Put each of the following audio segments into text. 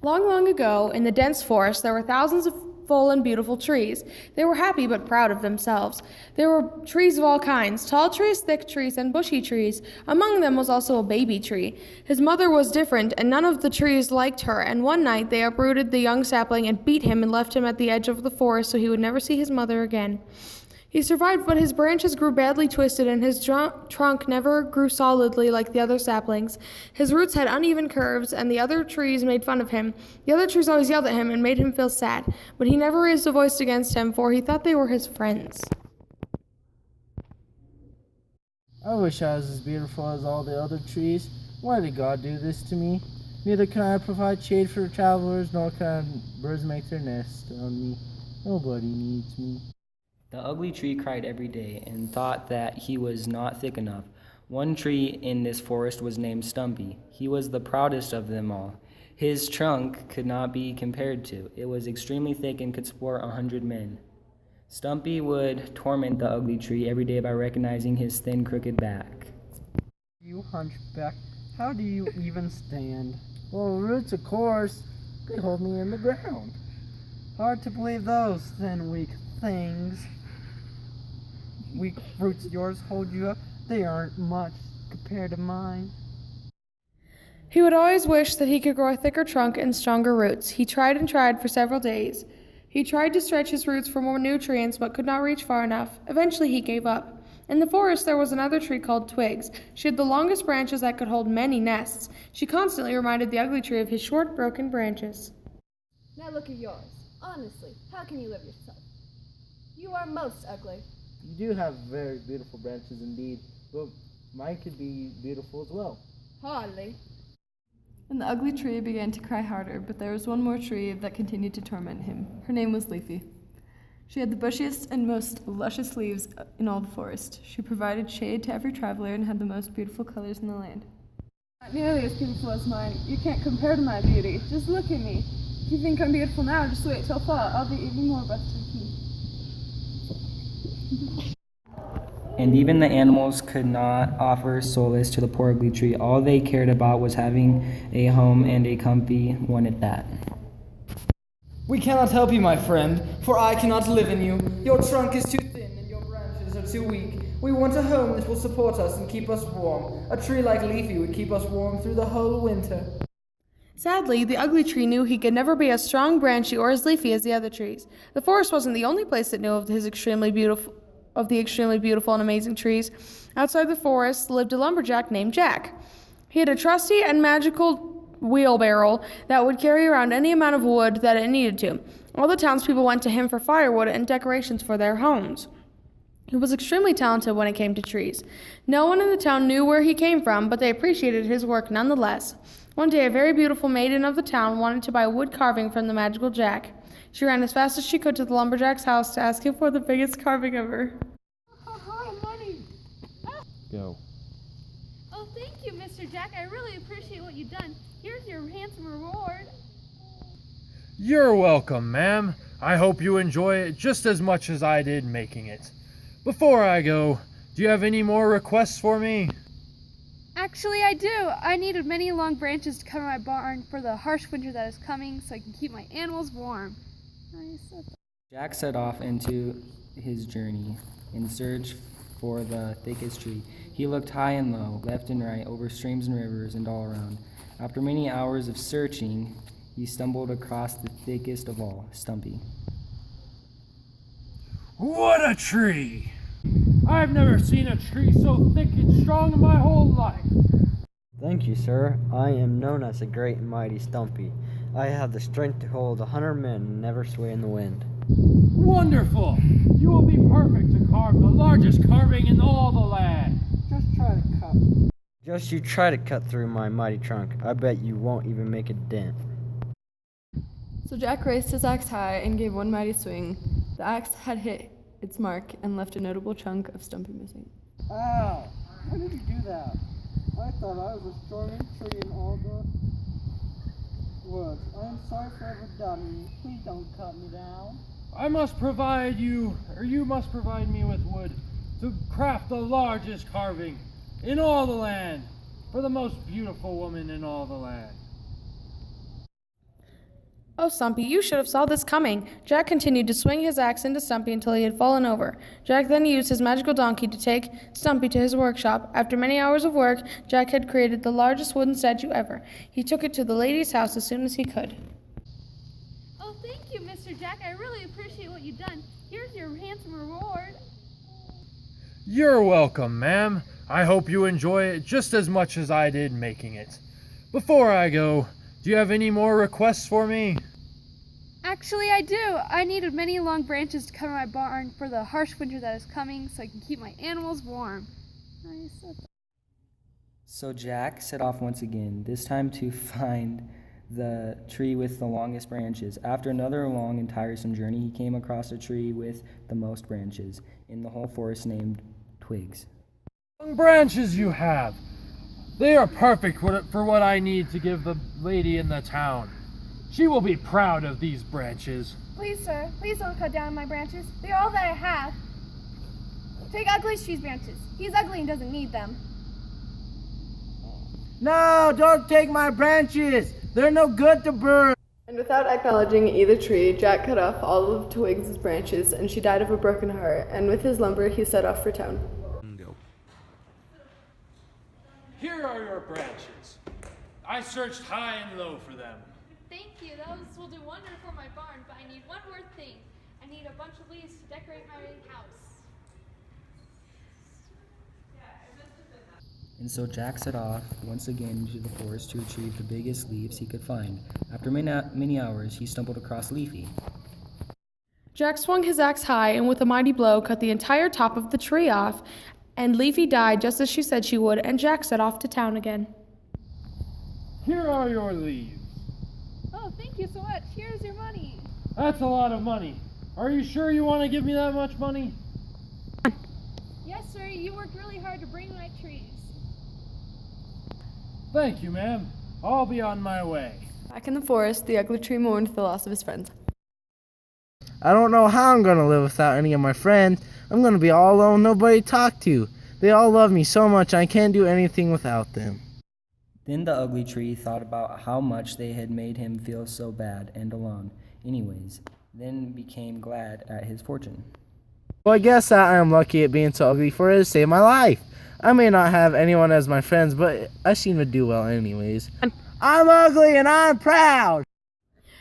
Long, long ago, in the dense forest, there were thousands of full and beautiful trees. They were happy but proud of themselves. There were trees of all kinds, tall trees, thick trees, and bushy trees. Among them was also a baby tree. His mother was different, and none of the trees liked her, and one night they uprooted the young sapling and beat him and left him at the edge of the forest so he would never see his mother again. He survived, but his branches grew badly twisted, and his trunk never grew solidly like the other saplings. His roots had uneven curves, and the other trees made fun of him. The other trees always yelled at him and made him feel sad, but he never raised a voice against him, for he thought they were his friends. I wish I was as beautiful as all the other trees. Why did God do this to me? Neither can I provide shade for travelers, nor can birds make their nest on me. Nobody needs me. The ugly tree cried every day and thought that he was not thick enough. One tree in this forest was named Stumpy. He was the proudest of them all. His trunk could not be compared to. It was extremely thick and could support 100 men. Stumpy would torment the ugly tree every day by recognizing his thin, crooked back. You hunchback, how do you even stand? Well, roots, of course. They hold me in the ground. Hard to believe those thin, weak things. Weak roots yours hold you up. They aren't much compared to mine. He would always wish that he could grow a thicker trunk and stronger roots. He tried and tried for several days. He tried to stretch his roots for more nutrients, but could not reach far enough. Eventually, he gave up. In the forest, there was another tree called Twigs. She had the longest branches that could hold many nests. She constantly reminded the ugly tree of his short, broken branches. Now look at yours. Honestly, how can you live yourself? You are most ugly. You do have very beautiful branches indeed, but mine could be beautiful as well. Hardly. And the ugly tree began to cry harder, but there was one more tree that continued to torment him. Her name was Leafy. She had the bushiest and most luscious leaves in all the forest. She provided shade to every traveler and had the most beautiful colors in the land. Not nearly as beautiful as mine. You can't compare to my beauty. Just look at me. If you think I'm beautiful now, just wait till fall. I'll be even more breathtaking. And even the animals could not offer solace to the poor ugly tree. All they cared about was having a home, and a comfy one at that. We cannot help you, my friend, for I cannot live in you. Your trunk is too thin and your branches are too weak. We want a home that will support us and keep us warm. A tree like Leafy would keep us warm through the whole winter. Sadly, the ugly tree knew he could never be as strong, branchy, or as leafy as the other trees. The forest wasn't the only place that knew of the extremely beautiful and amazing trees. Outside the forest lived a lumberjack named Jack. He had a trusty and magical wheelbarrow that would carry around any amount of wood that it needed to. All the townspeople went to him for firewood and decorations for their homes. He was extremely talented when it came to trees. No one in the town knew where he came from, but they appreciated his work nonetheless. One day, a very beautiful maiden of the town wanted to buy wood carving from the magical Jack. She ran as fast as she could to the lumberjack's house to ask him for the biggest carving ever. Money! Go. Oh, thank you, Mr. Jack. I really appreciate what you've done. Here's your handsome reward. You're welcome, ma'am. I hope you enjoy it just as much as I did making it. Before I go, do you have any more requests for me? Actually, I do. I needed many long branches to cover my barn for the harsh winter that is coming so I can keep my animals warm. Jack set off into his journey in search for the thickest tree. He looked high and low, left and right, over streams and rivers, and all around. After many hours of searching, he stumbled across the thickest of all, Stumpy. What a tree! I've never seen a tree so thick and strong in my whole life. Thank you, sir. I am known as the great and mighty Stumpy. I have the strength to hold 100 men and never sway in the wind. Wonderful! You will be perfect to carve the largest carving in all the land. Just you try to cut through my mighty trunk. I bet you won't even make a dent. So Jack raised his axe high and gave one mighty swing. The axe had hit its mark and left a notable chunk of Stumpy missing. Ow! Why did you do that? I thought I was the strongest tree in all the woods. I am sorry for ever doubting you. Please don't cut me down. You must provide me with wood to craft the largest carving in all the land for the most beautiful woman in all the land. Oh, Stumpy, you should have saw this coming. Jack continued to swing his axe into Stumpy until he had fallen over. Jack then used his magical donkey to take Stumpy to his workshop. After many hours of work, Jack had created the largest wooden statue ever. He took it to the lady's house as soon as he could. Oh, thank you, Mr. Jack. I really appreciate what you've done. Here's your handsome reward. You're welcome, ma'am. I hope you enjoy it just as much as I did making it. Before I go, do you have any more requests for me? Actually, I do. I needed many long branches to cover my barn for the harsh winter that is coming so I can keep my animals warm. So Jack set off once again, this time to find the tree with the longest branches. After another long and tiresome journey, he came across a tree with the most branches in the whole forest named Twigs. Long branches you have. They are perfect for what I need to give the lady in the town. She will be proud of these branches. Please, sir, please don't cut down my branches. They're all that I have. Take Ugly Tree's branches. He's ugly and doesn't need them. No, don't take my branches. They're no good to burn. And without acknowledging either tree, Jack cut off all of Twigs' branches, and she died of a broken heart, and with his lumber he set off for town. Here are your branches. I searched high and low for them. Thank you. Those will do wonder for my barn, but I need one more thing. I need a bunch of leaves to decorate my house. And so Jack set off once again into the forest to retrieve the biggest leaves he could find. After many hours, he stumbled across Leafy. Jack swung his axe high and with a mighty blow cut the entire top of the tree off, and Leafy died just as she said she would, and Jack set off to town again. Here are your leaves. Oh, thank you so much. Here's your money. That's a lot of money. Are you sure you want to give me that much money? Yes, sir. You worked really hard to bring my trees. Thank you, ma'am. I'll be on my way. Back in the forest, the ugly tree mourned the loss of his friends. I don't know how I'm gonna live without any of my friends. I'm gonna be all alone, nobody to talk to. They all love me so much I can't do anything without them. Then the ugly tree thought about how much they had made him feel so bad and alone. Anyways, then became glad at his fortune. Well, I guess I am lucky at being so ugly, for it has saved my life. I may not have anyone as my friends, but I seem to do well anyways. I'm ugly and I'm proud!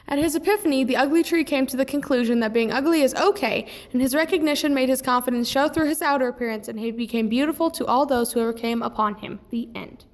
At his epiphany, the ugly tree came to the conclusion that being ugly is okay, and his recognition made his confidence show through his outer appearance, and he became beautiful to all those who ever came upon him. The end.